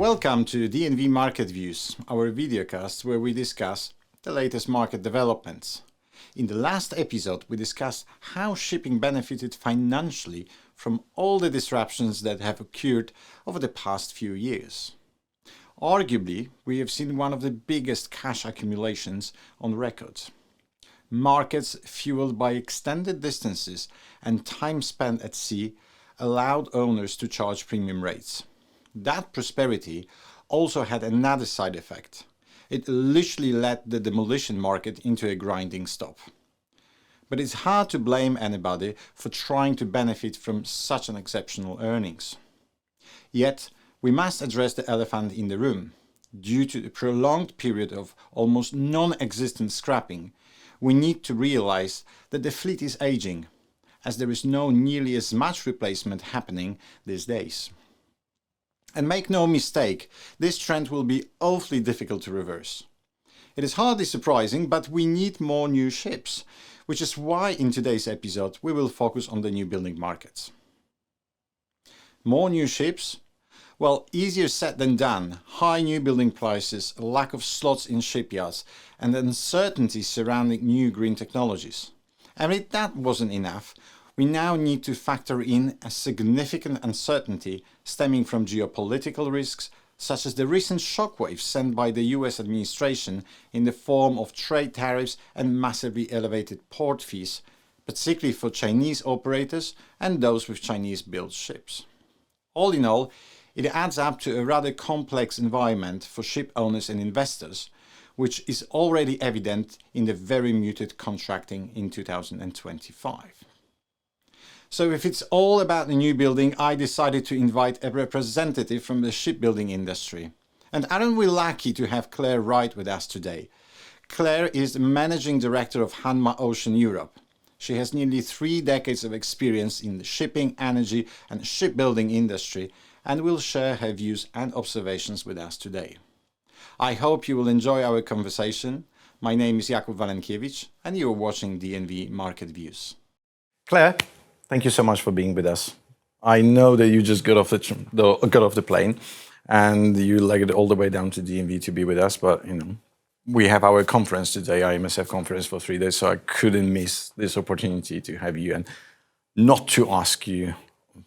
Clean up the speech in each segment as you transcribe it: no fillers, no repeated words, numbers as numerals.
Welcome to DNV Market Views, our videocast where we discuss the latest market developments. In the last episode, we discussed how shipping benefited financially from all the disruptions that have occurred over the past few years. Arguably, we have seen one of the biggest cash accumulations on record. Markets fueled by extended distances and time spent at sea allowed owners to charge premium rates. That prosperity also had another side effect. It literally led the demolition market into a grinding stop. But it's hard to blame anybody for trying to benefit from such an exceptional earnings. Yet, we must address the elephant in the room. Due to the prolonged period of almost non-existent scrapping, we need to realize that the fleet is aging, as there is no nearly as much replacement happening these days. And make no mistake, this trend will be awfully difficult to reverse. It is hardly surprising, but we need more new ships, which is why in today's episode we will focus on the new building markets. More new ships? Well, easier said than done. High new building prices, lack of slots in shipyards, and uncertainty surrounding new green technologies. And if that wasn't enough, we now need to factor in a significant uncertainty stemming from geopolitical risks, such as the recent shockwaves sent by the US administration in the form of trade tariffs and massively elevated port fees, particularly for Chinese operators and those with Chinese-built ships. All in all, it adds up to a rather complex environment for ship owners and investors, which is already evident in the very muted contracting in 2025. So if it's all about the new building, I decided to invite a representative from the shipbuilding industry. And aren't we lucky to have Claire Wright with us today? Claire is the Managing Director of Hanwha Ocean Europe. She has nearly 3 decades of experience in the shipping, energy and shipbuilding industry and will share her views and observations with us today. I hope you will enjoy our conversation. My name is Jakub Walenkiewicz and you are watching DNV Market Views. Claire, thank you so much for being with us. I know that you just got off the plane and you legged all the way down to DNV to be with us, but we have our conference today, IMSF conference for 3 days, so I couldn't miss this opportunity to have you and not to ask you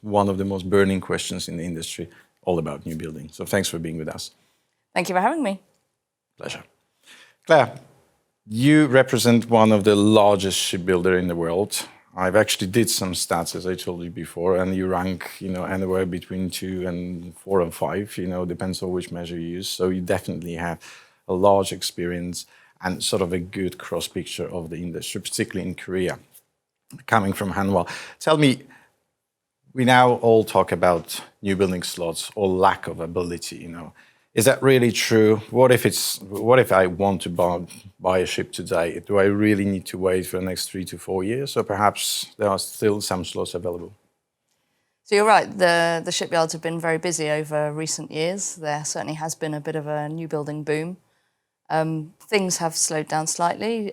one of the most burning questions in the industry, all about new building. So thanks for being with us. Thank you for having me. Pleasure. Claire, you represent one of the largest shipbuilders in the world. I've actually did some stats, as I told you before, and you rank, anywhere between 2 and 4 and 5, depends on which measure you use. So you definitely have a large experience and sort of a good cross picture of the industry, particularly in Korea, coming from Hanwha. Tell me, we now all talk about new building slots or lack of ability, Is that really true? What if I want to buy a ship today? Do I really need to wait for the next 3 to 4 years, or perhaps there are still some slots available? So you're right, the shipyards have been very busy over recent years. There certainly has been a bit of a new building boom. Things have slowed down slightly.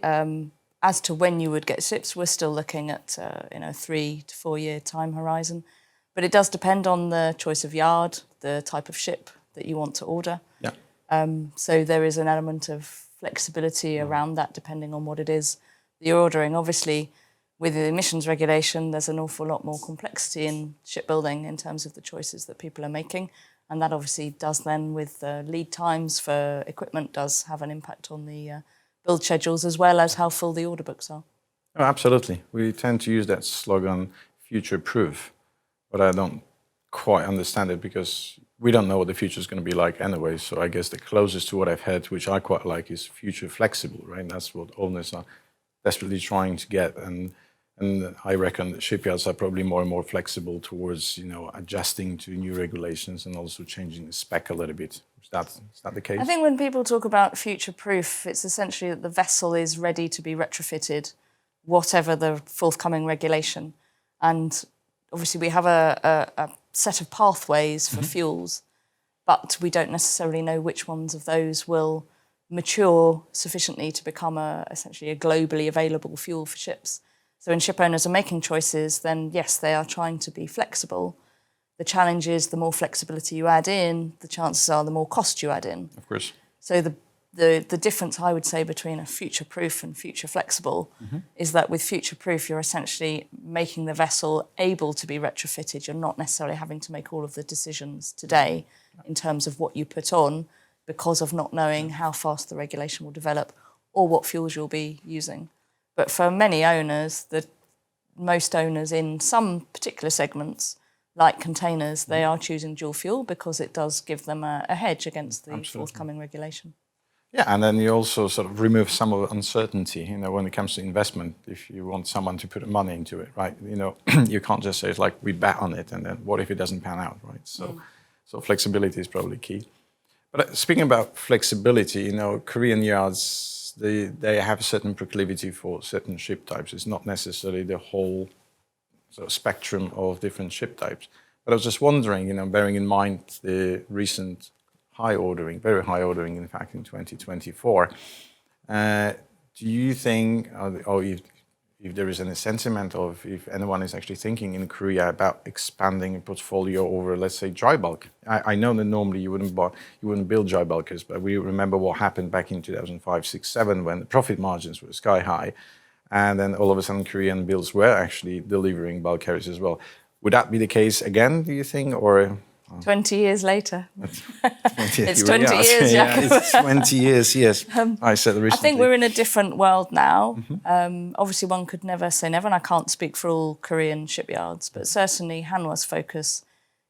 As to when you would get ships, we're still looking at 3 to 4 year time horizon. But it does depend on the choice of yard, the type of ship that you want to order. Yeah. So there is an element of flexibility around that depending on what it is that you're ordering. Obviously, with the emissions regulation, there's an awful lot more complexity in shipbuilding in terms of the choices that people are making. And that obviously does then, with the lead times for equipment, does have an impact on the build schedules as well as how full the order books are. Oh, absolutely. We tend to use that slogan, future-proof, but I don't quite understand it because we don't know what the future is going to be like anyway. So I guess the closest to what I've heard, which I quite like, is future flexible, right? That's what owners are desperately trying to get. And I reckon that shipyards are probably more and more flexible towards, adjusting to new regulations and also changing the spec a little bit. Is that the case? I think when people talk about future-proof, it's essentially that the vessel is ready to be retrofitted, whatever the forthcoming regulation. And obviously we have a set of pathways for fuels, but we don't necessarily know which ones of those will mature sufficiently to become essentially a globally available fuel for ships. So when ship owners are making choices, then yes, they are trying to be flexible, The challenge is the more flexibility you add in, the chances are the more cost you add in. Of course. So the difference, I would say, between a future-proof and future-flexible is that with future-proof, you're essentially making the vessel able to be retrofitted. You're not necessarily having to make all of the decisions today in terms of what you put on because of not knowing how fast the regulation will develop or what fuels you'll be using. But for many owners, most owners in some particular segments, like containers, they are choosing dual fuel because it does give them a hedge against the forthcoming regulation. Yeah, and then you also sort of remove some of the uncertainty, when it comes to investment. If you want someone to put money into it, right? You can't just say it's like we bet on it, and then what if it doesn't pan out, right? So flexibility is probably key. But speaking about flexibility, Korean yards, they have a certain proclivity for certain ship types. It's not necessarily the whole sort of spectrum of different ship types. But I was just wondering, bearing in mind the recent very high ordering, in fact, in 2024, do you think, or if there is any sentiment of if anyone is actually thinking in Korea about expanding a portfolio over, let's say, dry bulk? I know that normally you wouldn't build dry bulkers, but we remember what happened back in 2005, 6, 7, when the profit margins were sky high, and then all of a sudden Korean builds were actually delivering bulk carriers as well. Would that be the case again, do you think, or? 20 years later. It's 20 years, Jakub. It's 20 years, yes. I said recently. I think we're in a different world now. Obviously, one could never say never, and I can't speak for all Korean shipyards, but certainly Hanwha's focus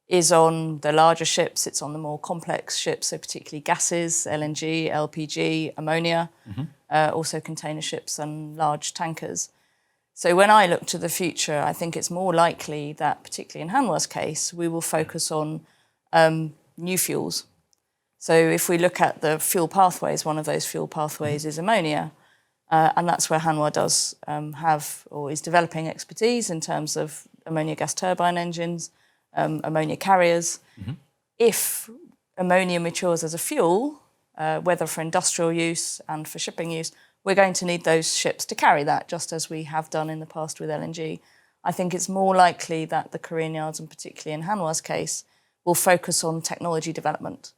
is on the larger ships. It's on the more complex ships, so particularly gases, LNG, LPG, ammonia, also container ships and large tankers. So when I look to the future, I think it's more likely that, particularly in Hanwha's case, we will focus on new fuels. So if we look at the fuel pathways, one of those fuel pathways is ammonia, and that's where Hanwha does have or is developing expertise in terms of ammonia gas turbine engines, ammonia carriers. If ammonia matures as a fuel, whether for industrial use and for shipping use, we're going to need those ships to carry that, just as we have done in the past with LNG. I think it's more likely that the Korean yards, and particularly in Hanwha's case, will focus on technology development.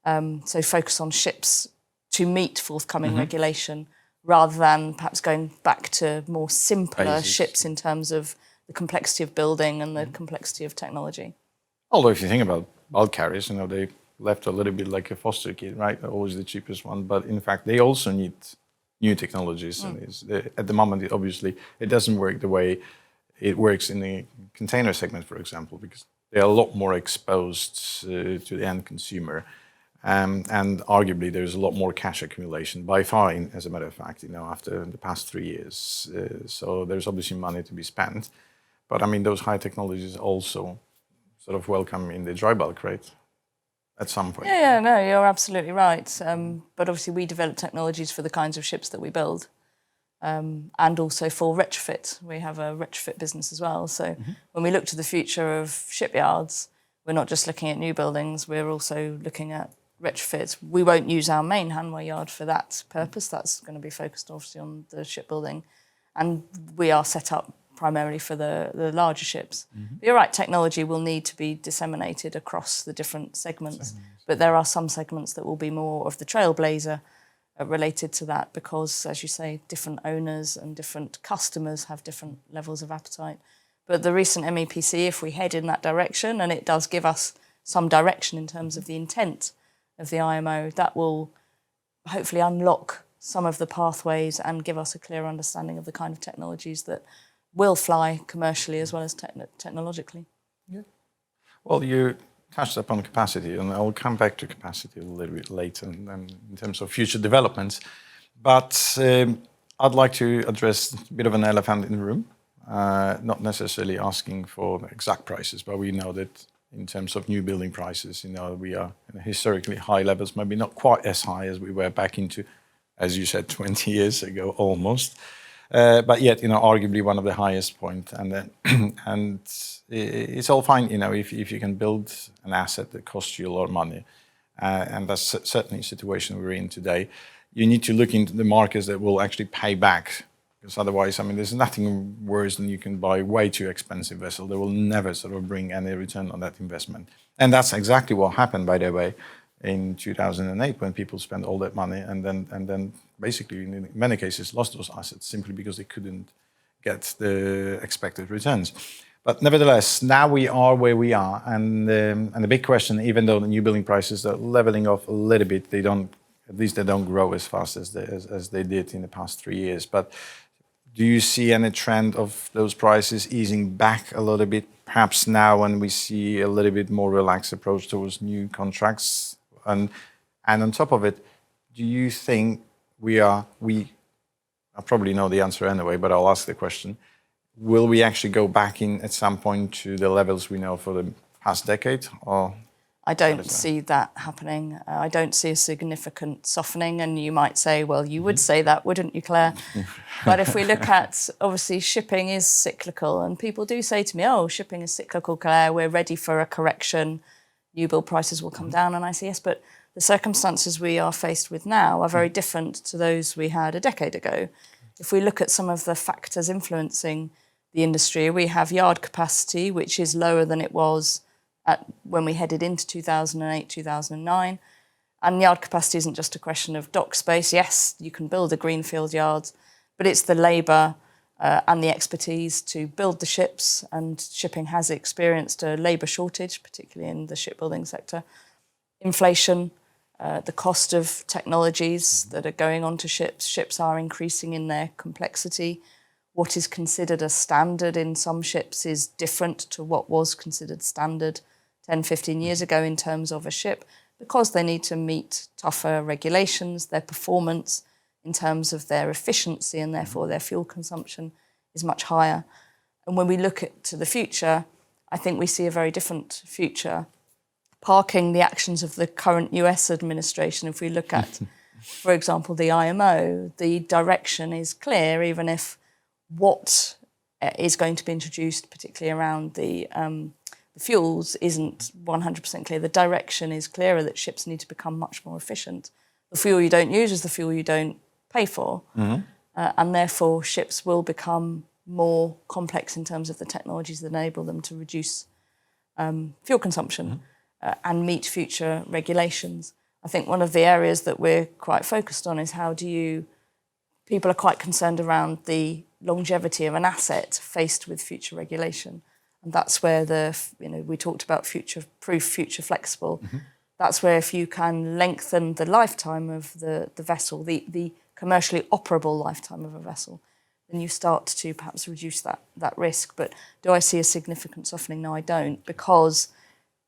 So focus on ships to meet forthcoming regulation, rather than perhaps going back to more simpler ships in terms of the complexity of building and the complexity of technology. Although if you think about bulk carriers, they left a little bit like a foster kid, right? Always the cheapest one. But in fact, they also need new technologies. And at the moment, obviously, it doesn't work the way it works in the container segment, for example, because they are a lot more exposed to the end consumer. And arguably, there's a lot more cash accumulation by far, as a matter of fact, after the past 3 years. So there's obviously money to be spent. But I mean, those high technologies also sort of welcome in the dry bulk, right? At some point. Yeah, no, you're absolutely right. But obviously we develop technologies for the kinds of ships that we build, and also for retrofit. We have a retrofit business as well. So when we look to the future of shipyards, we're not just looking at new buildings, we're also looking at retrofits. We won't use our main Hanwha yard for that purpose. That's going to be focused obviously on the shipbuilding. And we are set up primarily for the larger ships. But you're right, technology will need to be disseminated across the different segments. But there are some segments that will be more of the trailblazer related to that because, as you say, different owners and different customers have different levels of appetite. But the recent MEPC, if we head in that direction, and it does give us some direction in terms of the intent of the IMO, that will hopefully unlock some of the pathways and give us a clear understanding of the kind of technologies that will fly commercially as well as technologically. Yeah. Well, you touched upon capacity, and I'll come back to capacity a little bit later in terms of future developments. But I'd like to address a bit of an elephant in the room, not necessarily asking for exact prices, but we know that in terms of new building prices, we are at historically high levels, maybe not quite as high as we were back into, as you said, 20 years ago almost. But yet, arguably one of the highest point, and it's all fine, if you can build an asset that costs you a lot of money, and that's certainly a situation we're in today. You need to look into the markets that will actually pay back Because otherwise, I mean, there's nothing worse than you can buy way too expensive vessel. They will never sort of bring any return on that investment. And that's exactly what happened, by the way, in 2008 when people spent all that money and then basically in many cases lost those assets simply because they couldn't get the expected returns. But nevertheless, now we are where we are, and the big question, even though the new building prices are leveling off a little bit, they don't grow as fast as they did in the past 3 years. But do you see any trend of those prices easing back a little bit, perhaps now when we see a little bit more relaxed approach towards new contracts? And on top of it, do you think I probably know the answer anyway, but I'll ask the question. Will we actually go back in at some point to the levels we know for the past decade? Or I don't see that happening. I don't see a significant softening. And you might say, well, you would say that, wouldn't you, Claire? But if we look at, obviously, shipping is cyclical. And people do say to me, oh, shipping is cyclical, Claire. We're ready for a correction. New build prices will come down. And I say, yes, but the circumstances we are faced with now are very different to those we had a decade ago. If we look at some of the factors influencing the industry, we have yard capacity, which is lower than it was when we headed into 2008, 2009. And yard capacity isn't just a question of dock space. Yes, you can build a greenfield yard, but it's the labour and the expertise to build the ships. And shipping has experienced a labour shortage, particularly in the shipbuilding sector. Inflation, the cost of technologies that are going onto ships. Ships are increasing in their complexity. What is considered a standard in some ships is different to what was considered standard 10, 15 years ago in terms of a ship, because they need to meet tougher regulations. Their performance in terms of their efficiency and therefore their fuel consumption is much higher. And when we look to the future, I think we see a very different future. Parking the actions of the current US administration, if we look at, for example, the IMO, the direction is clear, even if what is going to be introduced, particularly around the fuels, isn't 100% clear. The direction is clearer, that ships need to become much more efficient. The fuel you don't use is the fuel you don't pay for. Mm-hmm. And therefore, ships will become more complex in terms of the technologies that enable them to reduce fuel consumption and meet future regulations. I think one of the areas that we're quite focused on is people are quite concerned around the longevity of an asset faced with future regulation. And that's where we talked about future-proof, future-flexible. Mm-hmm. That's where if you can lengthen the lifetime of the vessel, the commercially operable lifetime of a vessel, then you start to perhaps reduce that risk. But do I see a significant softening? No, I don't, because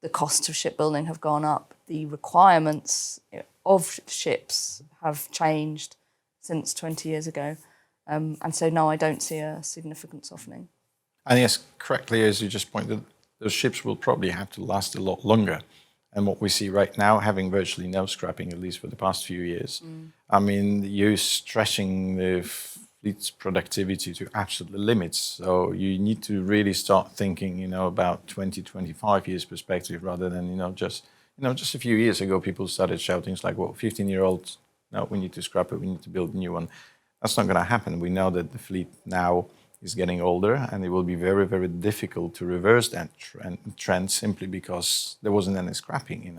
the costs of shipbuilding have gone up. The requirements of ships have changed since 20 years ago. And so, no, I don't see a significant softening. And yes, correctly, as you just pointed, those ships will probably have to last a lot longer. And what we see right now, having virtually no scrapping, at least for the past few years, I mean, you're stretching the fleet's productivity to absolute limits. So you need to really start thinking, about 20, 25 years perspective rather than, just a few years ago, people started shouting, it's like, 15-year-olds, no, we need to scrap it, we need to build a new one. That's not going to happen. We know that the fleet now is getting older, and it will be very, very difficult to reverse that trend simply because there wasn't any scrapping,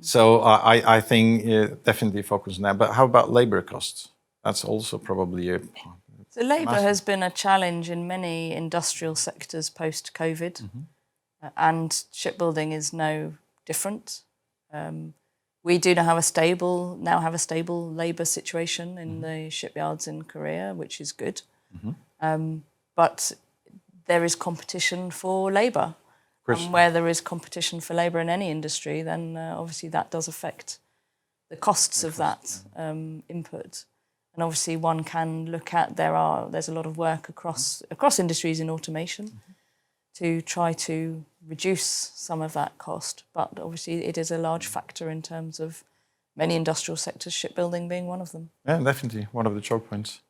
So I think definitely focus on that. But how about labor costs? That's also probably a So labour has been a challenge in many industrial sectors post-COVID, and shipbuilding is no different. We do now have a stable labour situation in the shipyards in Korea, which is good. But there is competition for labour. And where there is competition for labour in any industry, then obviously that does affect the costs of that input. And obviously one can look at, there's a lot of work across industries in automation to try to reduce some of that cost. But obviously it is a large factor in terms of many industrial sectors, shipbuilding being one of them. Yeah, definitely one of the choke points.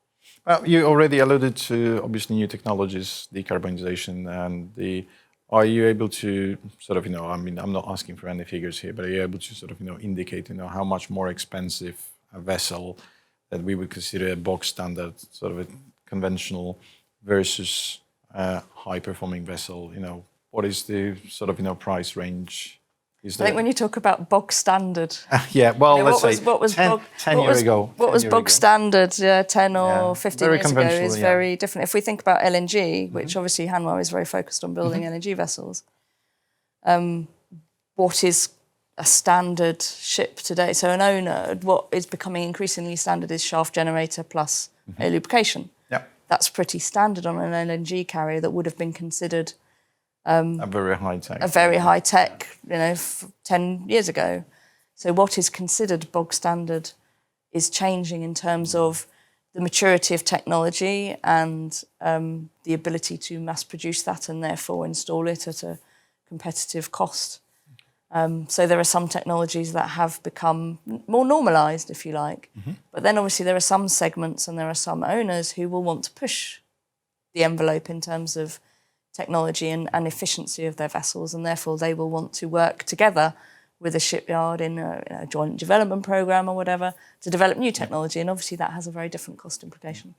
Well, you already alluded to obviously new technologies, decarbonization, and are you able to sort of, I'm not asking for any figures here, but are you able to sort of, indicate, how much more expensive a vessel that we would consider a bog standard, sort of a conventional versus a high-performing vessel? What is the sort of price range? I think when you talk about bog standard, yeah, well, let's say what was 10 years ago. What was bog standard 10 or 15 very years ago is yeah. very different. If we think about LNG, which obviously Hanwha is very focused on building LNG vessels, what is a standard ship today? So an owner, what is becoming increasingly standard is shaft generator plus air lubrication. Yeah. That's pretty standard on an LNG carrier that would have been considered a very high tech. A very high tech, 10 years ago. So what is considered bog standard is changing in terms of the maturity of technology and the ability to mass produce that and therefore install it at a competitive cost. So there are some technologies that have become more normalised, if you like. But then obviously there are some segments and there are some owners who will want to push the envelope in terms of technology and efficiency of their vessels, and therefore they will want to work together with a shipyard in a joint development programme or whatever to develop new technology, and obviously that has a very different cost implication.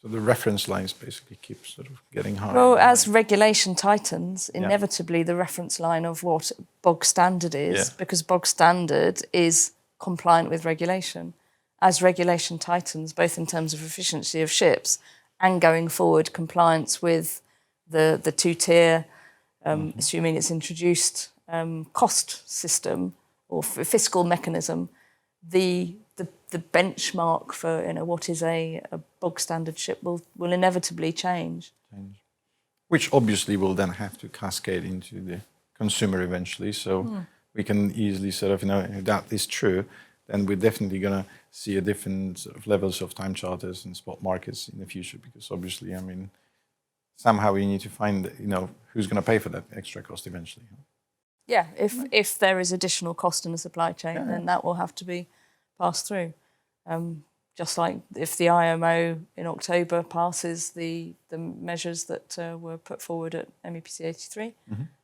So the reference lines basically keep sort of getting higher. Well, as regulation tightens, inevitably the reference line of what bog standard is, because bog standard is compliant with regulation. As regulation tightens, both in terms of efficiency of ships and going forward compliance with the two-tier, assuming it's introduced, cost system or fiscal mechanism, the benchmark for what is a bog standard ship will inevitably change. Which obviously will then have to cascade into the consumer eventually. So we can easily sort of, if that is true, then we're definitely going to see a different sort of levels of time charters and spot markets in the future, because obviously, somehow we need to find, who's going to pay for that extra cost eventually. Yeah, if there is additional cost in the supply chain, then that will have to be passed through. Just like if the IMO in October passes the measures that were put forward at MEPC 83,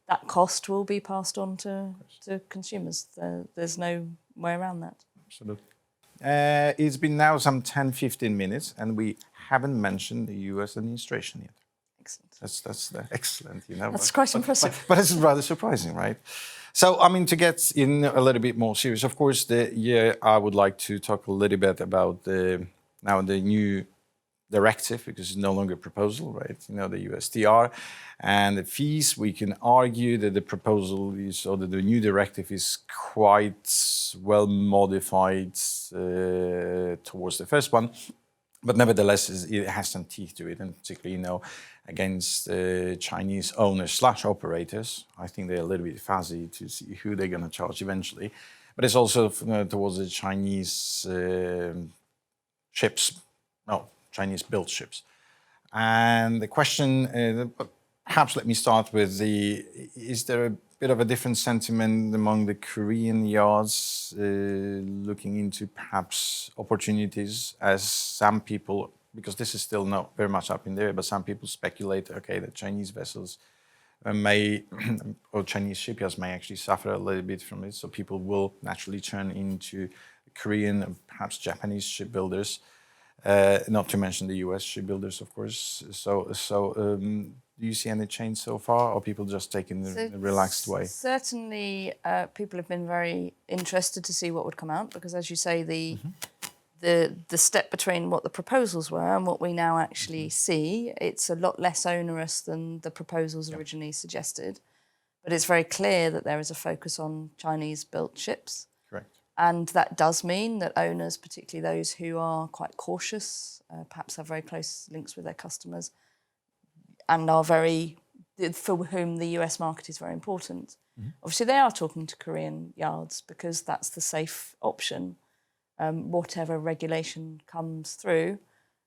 that cost will be passed on to consumers. There's no way around that. Absolutely. It's been now some 10-15 minutes, and we haven't mentioned the US administration yet. Excellent. That's excellent, That's quite impressive. But it's rather surprising, right? So, to get in a little bit more serious, of course, I would like to talk a little bit about the new directive, because it's no longer a proposal, right? The USTR and the fees. We can argue that the proposal is, or that the new directive is quite well modified towards the first one. But nevertheless, it has some teeth to it, and particularly, against Chinese owners / operators. I think they're a little bit fuzzy to see who they're going to charge eventually. But it's also towards the Chinese Chinese-built ships. And the question, perhaps let me start with is there a bit of a different sentiment among the Korean yards looking into perhaps opportunities, as some people, because this is still not very much up in there, but some people speculate, that Chinese vessels or Chinese shipyards may actually suffer a little bit from it. So people will naturally turn into Korean and perhaps Japanese shipbuilders, not to mention the US shipbuilders, of course. So do you see any change so far, or people just taking the relaxed way? Certainly, people have been very interested to see what would come out, because, as you say, the step between what the proposals were and what we now actually see, it's a lot less onerous than the proposals originally suggested. But it's very clear that there is a focus on Chinese-built ships. Correct. And that does mean that owners, particularly those who are quite cautious, perhaps have very close links with their customers, and for whom the US market is very important. Obviously, they are talking to Korean yards because that's the safe option. Whatever regulation comes through,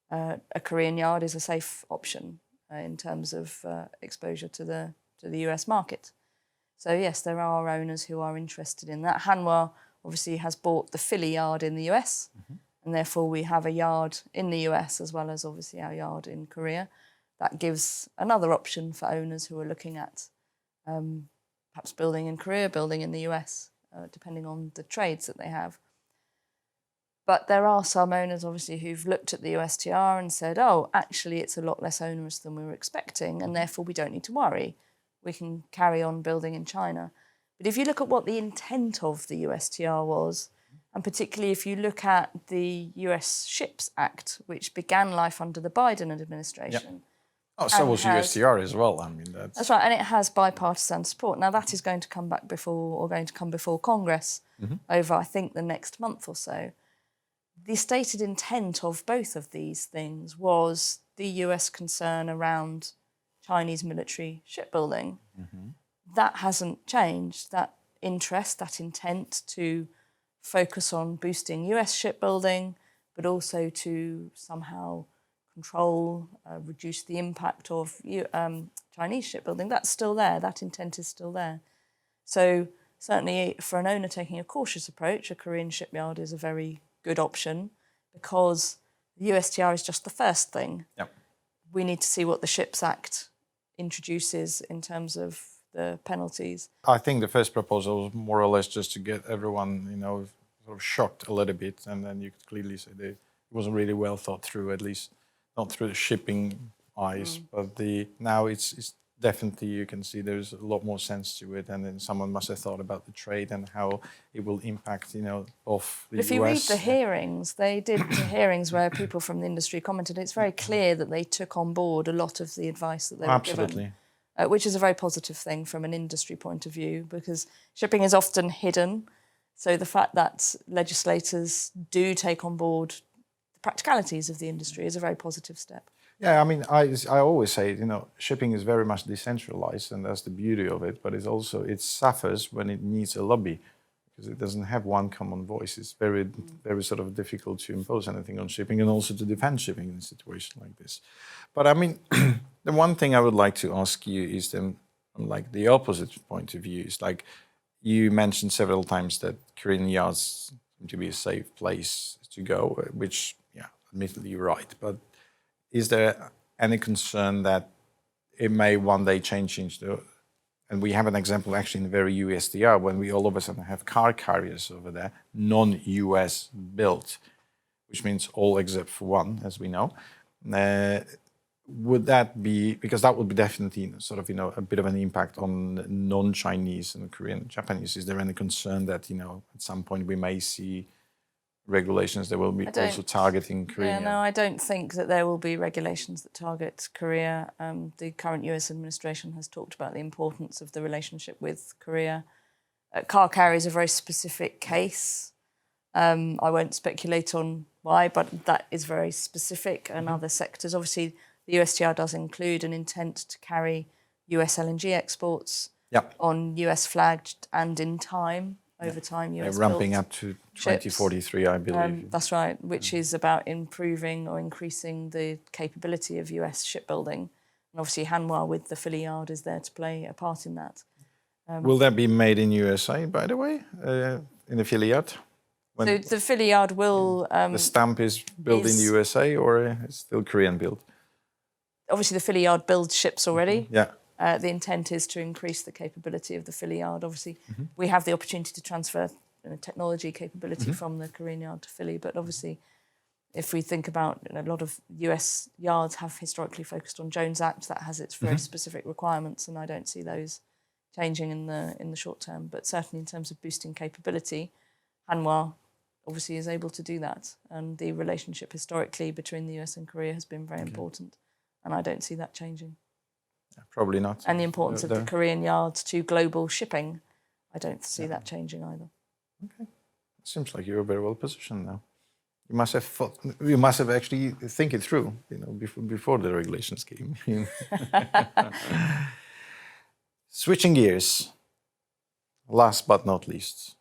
a Korean yard is a safe option in terms of exposure to the US market. So yes, there are owners who are interested in that. Hanwha obviously has bought the Philly yard in the US, and therefore we have a yard in the US as well as obviously our yard in Korea. That gives another option for owners who are looking at perhaps building in Korea, building in the US, depending on the trades that they have. But there are some owners, obviously, who've looked at the USTR and said, oh, actually, it's a lot less onerous than we were expecting, and therefore we don't need to worry. We can carry on building in China. But if you look at what the intent of the USTR was, and particularly if you look at the US Ships Act, which began life under the Biden administration. Yep. Oh, so was USTR as well. I mean, that's right, and it has bipartisan support. Now, that is going to come before Congress over, I think, the next month or so. The stated intent of both of these things was the US concern around Chinese military shipbuilding. That hasn't changed. That interest, that intent to focus on boosting US shipbuilding, but also to somehow control, reduce the impact of Chinese shipbuilding, that's still there. That intent is still there. So certainly for an owner taking a cautious approach, a Korean shipyard is a very good option because the USTR is just the first thing. Yep. We need to see what the Ships Act introduces in terms of the penalties. I think the first proposal was more or less just to get everyone, sort of shocked a little bit, and then you could clearly say that it wasn't really well thought through, at least not through the shipping eyes. But now it's definitely, you can see there's a lot more sense to it, and then someone must have thought about the trade and how it will impact, of the US. If you read the hearings, they did the hearings where people from the industry commented. It's very clear that they took on board a lot of the advice that they were given, which is a very positive thing from an industry point of view, because shipping is often hidden. So the fact that legislators do take on board the practicalities of the industry is a very positive step. Yeah, I mean, I always say, shipping is very much decentralized, and that's the beauty of it. But it suffers when it needs a lobby, because it doesn't have one common voice. It's very, very sort of difficult to impose anything on shipping, and also to defend shipping in a situation like this. But I mean, the one thing I would like to ask you is then, like the opposite point of view, is like you mentioned several times that Korean yards seem to be a safe place to go, which, yeah, admittedly you're right. But is there any concern that it may one day change into, and we have an example actually in the very USTR, when we all of a sudden have car carriers over there, non-US built, which means all except for one, as we know. Would that be, because that would be definitely sort of, a bit of an impact on non-Chinese and Korean, Japanese. Is there any concern that, at some point we may see regulations that will be also targeting Korea? Yeah, no, I don't think that there will be regulations that target Korea. The current US administration has talked about the importance of the relationship with Korea. Car carrier is a very specific case. I won't speculate on why, but that is very specific, and other sectors. Obviously, the USTR does include an intent to carry US LNG exports on US flagged and in time. Over time, US ramping up to 2043, I believe. That's right, which is about improving or increasing the capability of US shipbuilding. And obviously Hanwha with the Philly yard is there to play a part in that. Will that be made in USA, by the way, in the Philly yard? So the Philly yard will... the stamp is built in the USA, or it's still Korean built? Obviously the Philly yard builds ships already. Yeah. The intent is to increase the capability of the Philly yard. Obviously, we have the opportunity to transfer technology capability from the Korean yard to Philly. But obviously, if we think about a lot of US yards have historically focused on Jones Act, that has its very specific requirements, and I don't see those changing in the short term. But certainly in terms of boosting capability, Hanwha obviously is able to do that. And the relationship historically between the US and Korea has been very important, and I don't see that changing. Probably not. And the importance of the Korean yards to global shipping, I don't see that changing either. Okay, it seems like you're very well positioned now. You must have actually think it through, before the regulations came. Switching gears. Last but not least,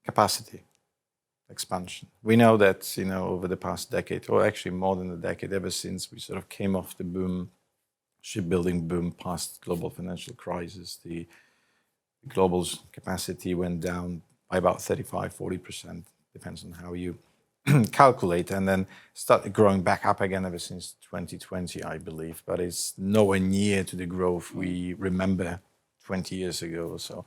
capacity expansion. We know that over the past decade, or actually more than a decade, ever since we sort of came off the shipbuilding boom past global financial crisis, the global capacity went down by about 35-40%, depends on how you calculate, and then started growing back up again ever since 2020, I believe. But it's nowhere near to the growth we remember 20 years ago or so.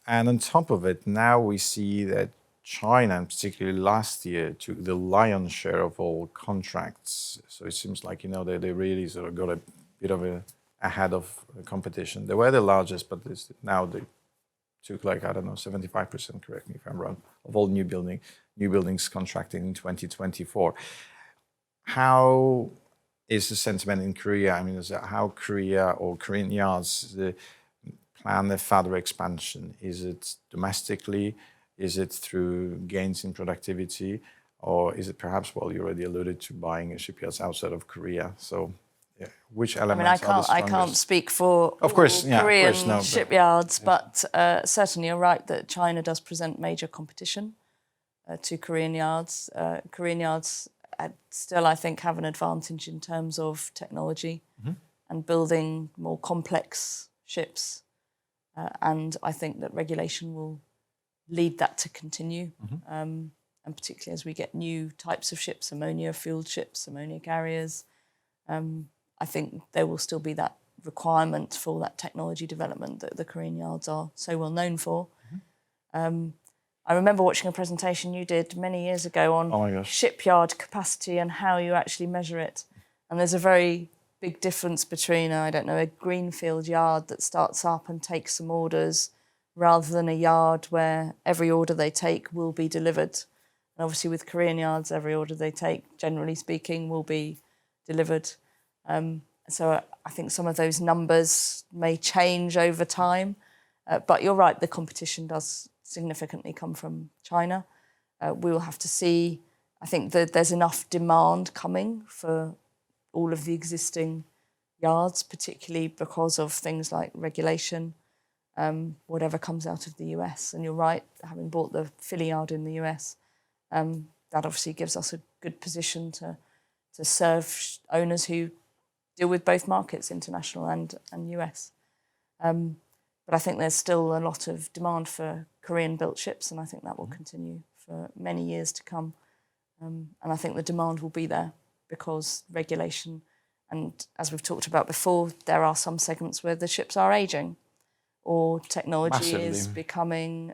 And on top of it, now we see that China, and particularly last year, took the lion's share of all contracts. So it seems like, they really sort of got a bit of ahead of the competition. They were the largest, but now they took 75%, correct me if I'm wrong, of all new buildings contracting in 2024. How is the sentiment in Korea? I mean, how Korea or Korean yards plan their further expansion? Is it domestically? Is it through gains in productivity? Or is it perhaps, you already alluded to buying shipyards outside of Korea? So yeah, which elements are the strongest? I can't speak for Korean shipyards, but certainly you're right that China does present major competition to Korean yards. Korean yards still, I think, have an advantage in terms of technology and building more complex ships. And I think that regulation will lead that to continue. And particularly as we get new types of ships, ammonia-fueled ships, ammonia carriers, I think there will still be that requirement for that technology development that the Korean yards are so well known for. I remember watching a presentation you did many years ago on shipyard capacity and how you actually measure it. And there's a very big difference between, a greenfield yard that starts up and takes some orders rather than a yard where every order they take will be delivered. And obviously with Korean yards, every order they take, generally speaking, will be delivered. So I think some of those numbers may change over time. But you're right, the competition does significantly come from China. We will have to see. I think that there's enough demand coming for all of the existing yards, particularly because of things like regulation, whatever comes out of the US. And you're right, having bought the Philly yard in the US, that obviously gives us a good position to serve owners who deal with both markets, international and US. But I think there's still a lot of demand for Korean-built ships, and I think that will continue for many years to come. And I think the demand will be there because regulation, and as we've talked about before, there are some segments where the ships are ageing or technology is becoming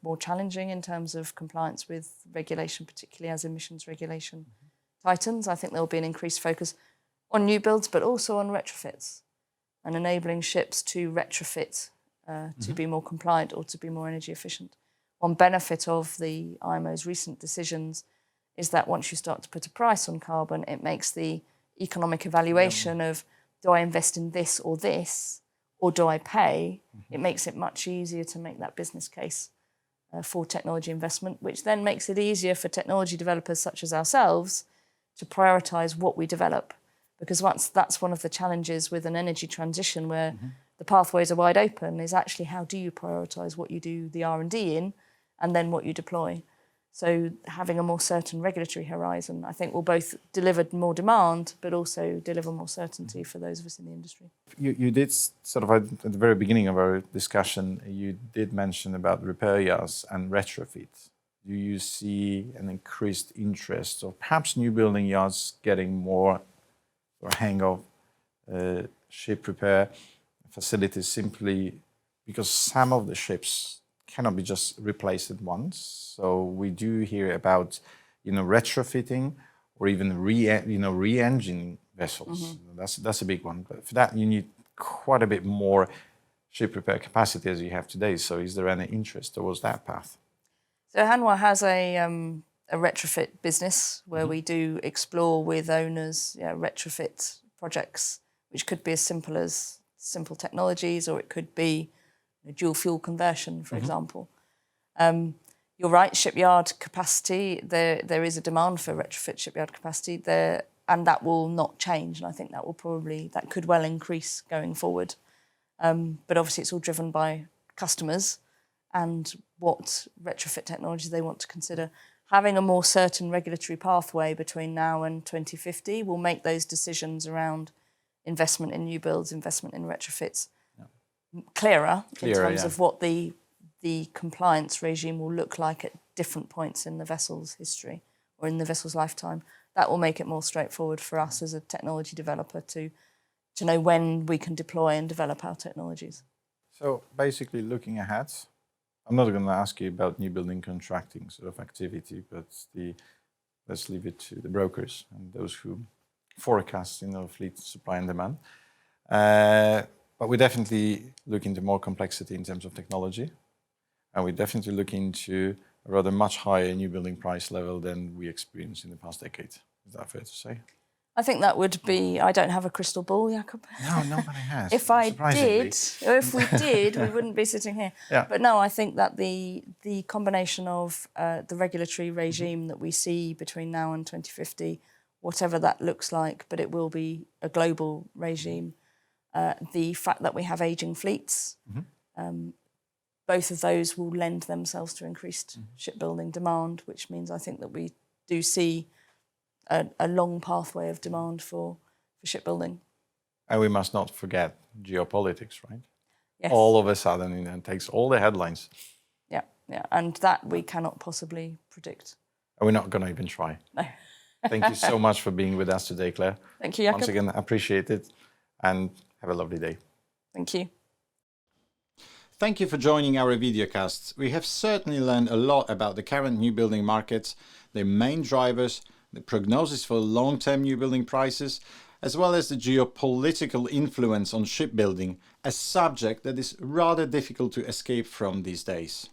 more challenging in terms of compliance with regulation, particularly as emissions regulation tightens. I think there will be an increased focus on new builds, but also on retrofits and enabling ships to retrofit to be more compliant or to be more energy efficient. One benefit of the IMO's recent decisions is that once you start to put a price on carbon, it makes the economic evaluation of, do I invest in this, or do I pay? It makes it much easier to make that business case for technology investment, which then makes it easier for technology developers such as ourselves to prioritise what we develop. Because that's one of the challenges with an energy transition where the pathways are wide open, is actually how do you prioritise what you do the R&D in and then what you deploy. So having a more certain regulatory horizon, I think, will both deliver more demand but also deliver more certainty for those of us in the industry. You did sort of at the very beginning of our discussion, you did mention about repair yards and retrofit. Do you see an increased interest or perhaps new building yards getting more or hang of ship repair facilities simply because some of the ships cannot be just replaced at once? So we do hear about, retrofitting or even re-engining vessels. That's a big one. But for that, you need quite a bit more ship repair capacity as you have today. So is there any interest towards that path? So Hanwha has a retrofit business where we do explore with owners retrofit projects, which could be as simple technologies, or it could be dual fuel conversion, for example. You're right, shipyard capacity, there is a demand for retrofit shipyard capacity there, and that will not change. And I think that could well increase going forward. But obviously it's all driven by customers and what retrofit technology they want to consider. Having a more certain regulatory pathway between now and 2050 will make those decisions around investment in new builds, investment in retrofits clearer in terms of what the compliance regime will look like at different points in the vessel's history or in the vessel's lifetime. That will make it more straightforward for us as a technology developer to know when we can deploy and develop our technologies. So basically looking ahead, I'm not going to ask you about new building contracting sort of activity, but let's leave it to the brokers and those who forecast fleet supply and demand. But we definitely look into more complexity in terms of technology, and we definitely look into a rather much higher new building price level than we experienced in the past decade. Is that fair to say? I think that would be. I don't have a crystal ball, Jakub. No, nobody has. If I did, or if we did, we wouldn't be sitting here. Yeah. But no, I think that the combination of the regulatory regime that we see between now and 2050, whatever that looks like, but it will be a global regime. The fact that we have ageing fleets, both of those will lend themselves to increased shipbuilding demand, which means I think that we do see a long pathway of demand for shipbuilding. And we must not forget geopolitics, right? Yes. All of a sudden, it takes all the headlines. Yeah, and that we cannot possibly predict. And we're not going to even try. No. Thank you so much for being with us today, Claire. Thank you, Jakub. Once again, appreciate it, and have a lovely day. Thank you. Thank you for joining our videocasts. We have certainly learned a lot about the current new building markets, their main drivers, the prognosis for long-term new building prices, as well as the geopolitical influence on shipbuilding, a subject that is rather difficult to escape from these days.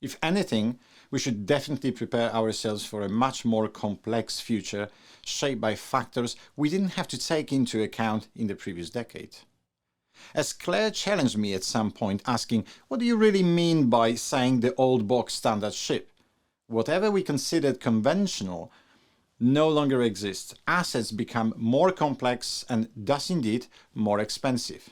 If anything, we should definitely prepare ourselves for a much more complex future, shaped by factors we didn't have to take into account in the previous decade. As Claire challenged me at some point, asking, what do you really mean by saying the old box standard ship? Whatever we considered conventional no longer exists. Assets become more complex and thus indeed more expensive.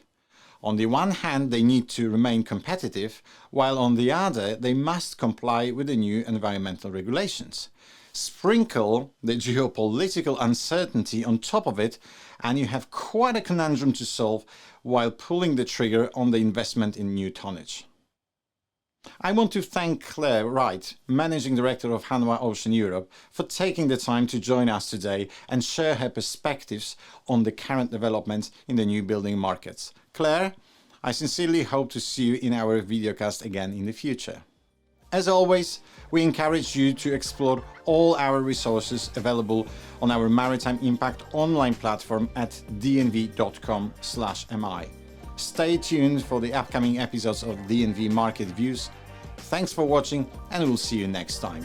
On the one hand, they need to remain competitive, while on the other, they must comply with the new environmental regulations. Sprinkle the geopolitical uncertainty on top of it, and you have quite a conundrum to solve while pulling the trigger on the investment in new tonnage. I want to thank Claire Wright, Managing Director of Hanwha Ocean Europe, for taking the time to join us today and share her perspectives on the current developments in the new building markets. Claire, I sincerely hope to see you in our videocast again in the future. As always, we encourage you to explore all our resources available on our Maritime Impact online platform at dnv.com/mi. Stay tuned for the upcoming episodes of DNV Market Views. Thanks for watching, and we'll see you next time.